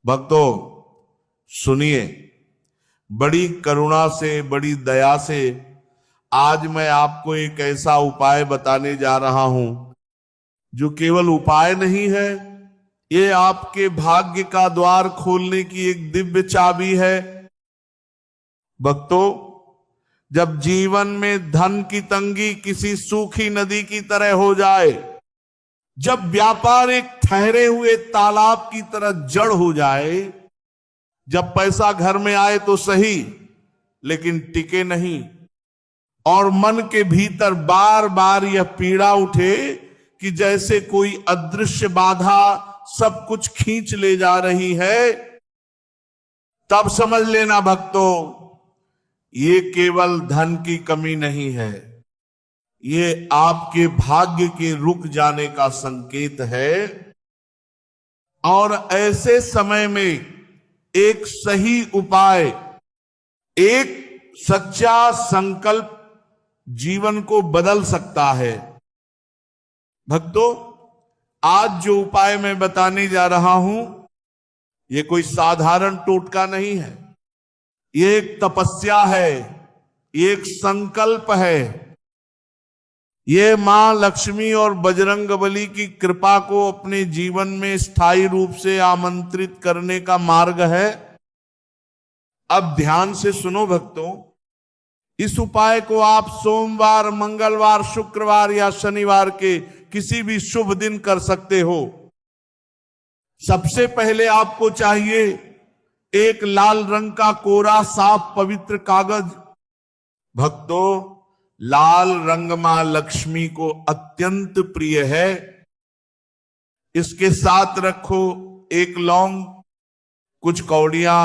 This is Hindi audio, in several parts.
भक्तों सुनिए, बड़ी करुणा से, बड़ी दया से आज मैं आपको एक ऐसा उपाय बताने जा रहा हूं जो केवल उपाय नहीं है, ये आपके भाग्य का द्वार खोलने की एक दिव्य चाबी है। भक्तों, जब जीवन में धन की तंगी किसी सूखी नदी की तरह हो जाए, जब व्यापार एक ठहरे हुए तालाब की तरह जड़ हो जाए, जब पैसा घर में आए तो सही लेकिन टिके नहीं, और मन के भीतर बार बार यह पीड़ा उठे कि जैसे कोई अदृश्य बाधा सब कुछ खींच ले जा रही है, तब समझ लेना भक्तों, ये केवल धन की कमी नहीं है, ये आपके भाग्य के रुक जाने का संकेत है। और ऐसे समय में एक सही उपाय, एक सच्चा संकल्प जीवन को बदल सकता है। भक्तों, आज जो उपाय मैं बताने जा रहा हूं, ये कोई साधारण टोटका नहीं है, ये एक तपस्या है, ये एक संकल्प है। ये मां लक्ष्मी और बजरंगबली की कृपा को अपने जीवन में स्थायी रूप से आमंत्रित करने का मार्ग है। अब ध्यान से सुनो भक्तों, इस उपाय को आप सोमवार, मंगलवार, शुक्रवार या शनिवार के किसी भी शुभ दिन कर सकते हो। सबसे पहले आपको चाहिए एक लाल रंग का कोरा साफ पवित्र कागज। भक्तों, लाल रंग मां लक्ष्मी को अत्यंत प्रिय है। इसके साथ रखो एक लौंग, कुछ कौड़ियां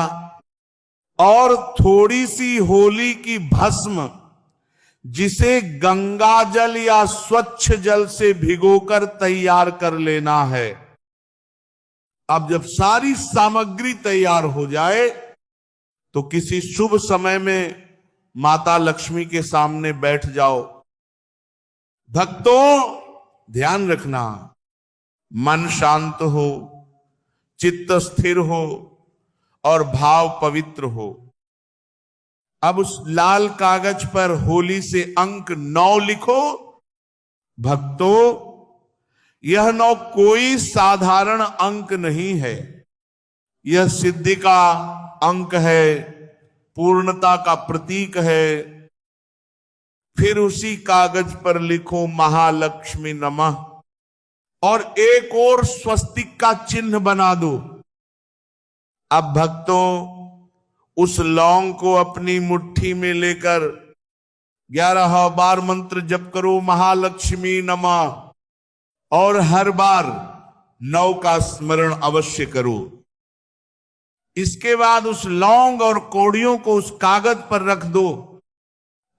और थोड़ी सी होली की भस्म, जिसे गंगा जल या स्वच्छ जल से भिगोकर तैयार कर लेना है। अब जब सारी सामग्री तैयार हो जाए तो किसी शुभ समय में माता लक्ष्मी के सामने बैठ जाओ। भक्तों ध्यान रखना, मन शांत हो, चित्त स्थिर हो और भाव पवित्र हो। अब उस लाल कागज पर होली से अंक 9 लिखो। भक्तों, यह 9 कोई साधारण अंक नहीं है, यह सिद्धि का अंक है, पूर्णता का प्रतीक है। फिर उसी कागज पर लिखो महालक्ष्मी नमः और एक और स्वस्तिक का चिन्ह बना दो। अब भक्तों, उस लौंग को अपनी मुट्ठी में लेकर 11 बार मंत्र जप करो, महालक्ष्मी नमः, और हर बार 9 का स्मरण अवश्य करो। इसके बाद उस लौंग और कौड़ियों को उस कागज पर रख दो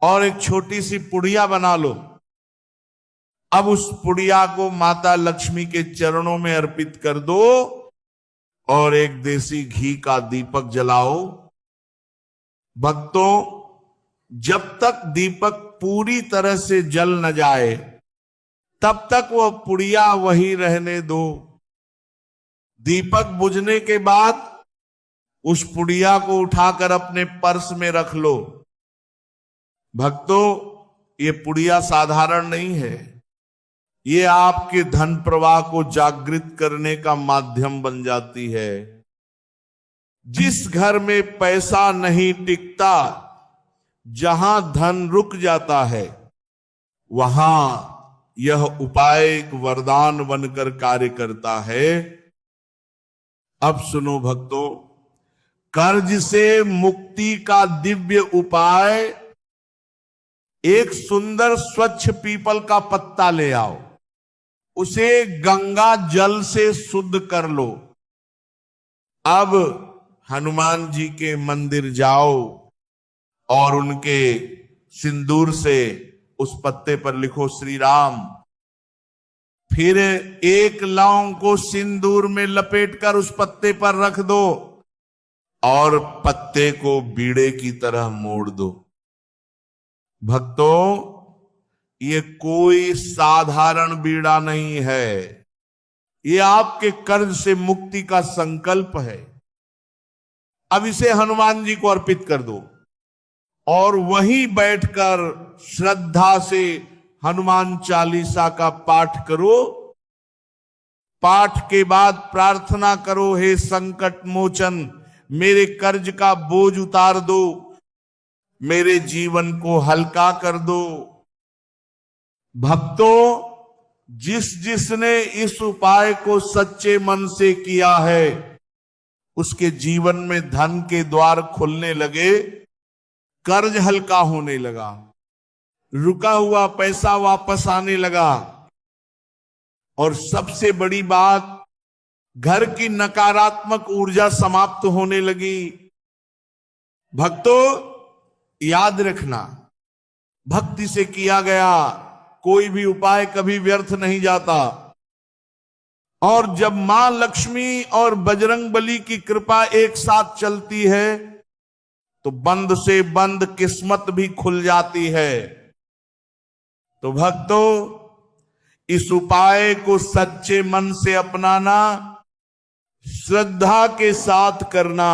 और एक छोटी सी पुड़िया बना लो। अब उस पुड़िया को माता लक्ष्मी के चरणों में अर्पित कर दो और एक देसी घी का दीपक जलाओ। भक्तों, जब तक दीपक पूरी तरह से जल न जाए तब तक वह पुड़िया वही रहने दो। दीपक बुझने के बाद उस पुड़िया को उठाकर अपने पर्स में रख लो। भक्तों, ये पुड़िया साधारण नहीं है, ये आपके धन प्रवाह को जागृत करने का माध्यम बन जाती है। जिस घर में पैसा नहीं टिकता, जहां धन रुक जाता है, वहां यह उपाय एक वरदान बनकर कार्य करता है। अब सुनो भक्तों, कर्ज से मुक्ति का दिव्य उपाय, एक सुंदर स्वच्छ पीपल का पत्ता ले आओ, उसे गंगा जल से शुद्ध कर लो। अब हनुमान जी के मंदिर जाओ और उनके सिंदूर से उस पत्ते पर लिखो श्री राम। फिर एक लौंग को सिंदूर में लपेटकर उस पत्ते पर रख दो और पत्ते को बीड़े की तरह मोड़ दो। भक्तों, ये कोई साधारण बीड़ा नहीं है, ये आपके कर्ज से मुक्ति का संकल्प है। अब इसे हनुमान जी को अर्पित कर दो और वहीं बैठकर श्रद्धा से हनुमान चालीसा का पाठ करो। पाठ के बाद प्रार्थना करो, हे संकट मोचन, मेरे कर्ज का बोझ उतार दो, मेरे जीवन को हल्का कर दो। भक्तों, जिसने इस उपाय को सच्चे मन से किया है उसके जीवन में धन के द्वार खुलने लगे, कर्ज हल्का होने लगा, रुका हुआ पैसा वापस आने लगा और सबसे बड़ी बात, घर की नकारात्मक ऊर्जा समाप्त होने लगी। भक्तों, याद रखना, भक्ति से किया गया कोई भी उपाय कभी व्यर्थ नहीं जाता। और जब मां लक्ष्मी और बजरंगबली की कृपा एक साथ चलती है तो बंद से बंद किस्मत भी खुल जाती है। तो भक्तों, इस उपाय को सच्चे मन से अपनाना, श्रद्धा के साथ करना,